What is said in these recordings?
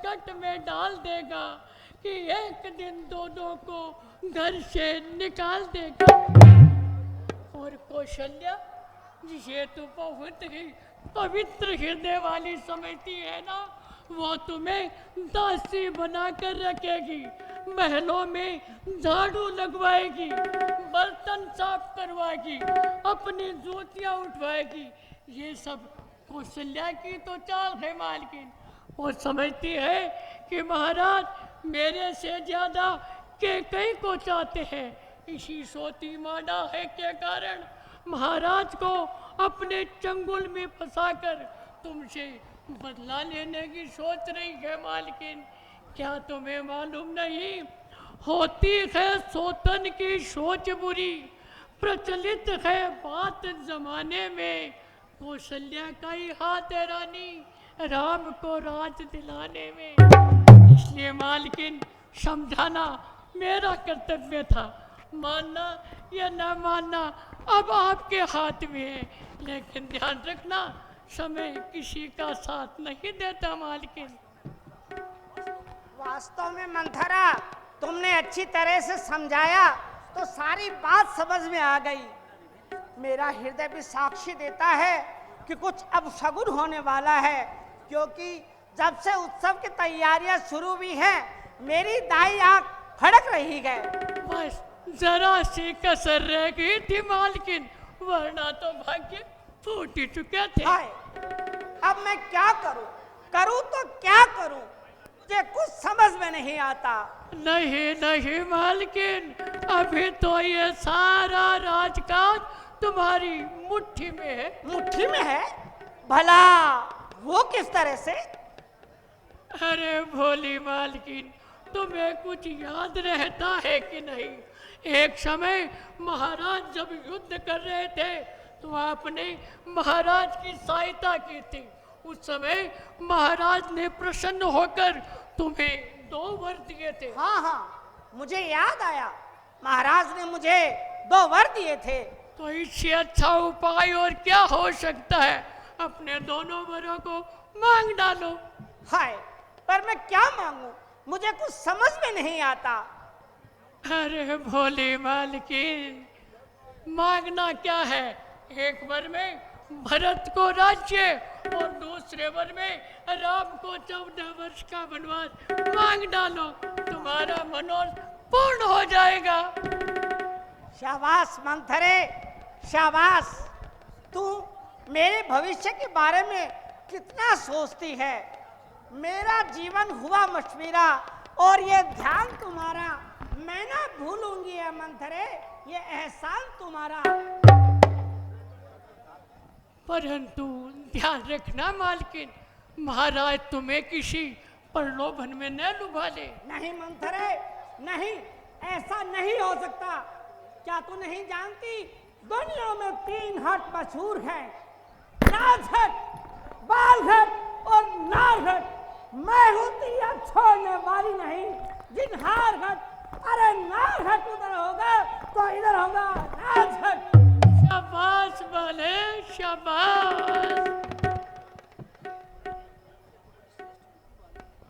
संकट में डाल देगा कि एक दिन दोनों को घर से निकाल देगा। और कौशल्या, जिसे तू बहुत ही पवित्र हृदय वाली समझती है ना, वो तुम्हें दासी बना कर रखेगी, महलों में झाड़ू लगवाएगी, बर्तन साफ करवाएगी, अपनी जूतियां उठवाएगी। ये सब कौशल्या की तो चाल है मालकिन। वो समझती है कि महाराज मेरे से ज्यादा कैकेयी को चाहते हैं। इसी सोती माना है के कारण महाराज को अपने चंगुल में फंसाकर तुमसे बदला लेने की सोच रही है मालकिन। क्या तुम्हें मालूम नहीं, होती है सोतन की सोच बुरी, प्रचलित है बात जमाने में, कौशल्या का ही हाथ है रानी राम को राज दिलाने में। इसलिए मालकिन समझाना मेरा कर्तव्य था, मानना या न मानना अब आपके हाथ में है। लेकिन ध्यान रखना, समय किसी का साथ नहीं देता मालकिन। वास्तव में मंथरा, तुमने अच्छी तरह से समझाया तो सारी बात समझ में आ गई। मेरा हृदय भी साक्षी देता है कि कुछ अब शगुन होने वाला है, क्योंकि जब से उत्सव की तैयारियां शुरू हुई हैं, मेरी दाई आंख फड़क रही है। बस जरा सी कसर रह गई थी मालकिन, वरना तो भाग्य फूट ही चुके थे। हाय, अब मैं क्या करूं? करूं तो क्या करूं? मुझे कुछ समझ में नहीं आता। नहीं नहीं मालकिन, अभी तो ये सारा राजकाज तुम्हारी मुट्ठी में है। मुट्ठी में है? भला वो किस तरह से? अरे भोली मालकिन, तुम्हें कुछ याद रहता है कि नहीं? एक समय महाराज जब युद्ध कर रहे थे तो आपने महाराज की सहायता की थी। उस समय महाराज ने प्रसन्न होकर तुम्हें 2 वर दिए थे। हाँ हाँ, मुझे याद आया, महाराज ने मुझे 2 वर दिए थे। तो इससे अच्छा उपाय और क्या हो सकता है? अपने दोनों वरों को मांग डालो। हाय, पर मैं क्या मांगू? मुझे कुछ समझ में नहीं आता। अरे भोले मालकिन, मांगना क्या है? एक वर में भरत को राज्य और दूसरे वर में राम को 14 वर्ष का वनवास मांग डालो, तुम्हारा मनोरथ पूर्ण हो जाएगा। शाबाश मंथरे, शाबाश। तू मेरे भविष्य के बारे में कितना सोचती है। मेरा जीवन हुआ मशवीरा और ये ध्यान तुम्हारा मैं ना भूलूंगी है मंथरे, ये एहसान तुम्हारा। परंतु ध्यान रखना मालकिन, महाराज तुम्हें किसी प्रलोभन में न डुबा ले। नहीं मंथरे, नहीं, ऐसा नहीं हो सकता। क्या तू नहीं जानती, दुनिया में 3 हट मशहूर हैं, राजहट, बालहट और नारहट। मैं हूँ तिया छोड़ने वाली नहीं। जिनहार हट, अरे नारहट उधर होगा तो इधर होगा राजहट। शाबाश वाले, शाबाश।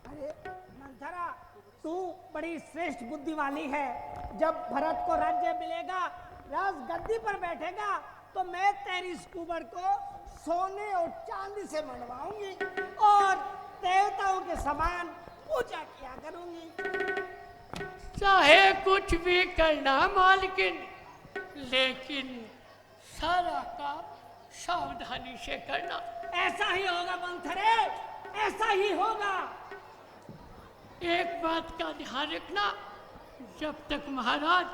अरे मंथरा, तू बड़ी श्रेष्ठ बुद्धि वाली है। जब भरत को राज्य मिलेगा, राज गद्दी पर बैठेगा, तो मैं तेरी इस कुबर को सोने और चांदी से मनवाऊंगी और देवताओं के समान पूजा किया करूंगी। चाहे कुछ भी करना मालकिन, लेकिन सारा काम सावधानी से करना। ऐसा ही होगा मंथरे, ऐसा ही होगा। एक बात का ध्यान रखना, जब तक महाराज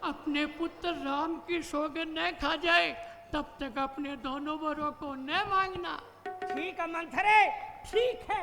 अपने पुत्र राम की सौगंध न खा जाए, तब तक अपने दोनों वरों को न मांगना। ठीक है मंथरे, ठीक है।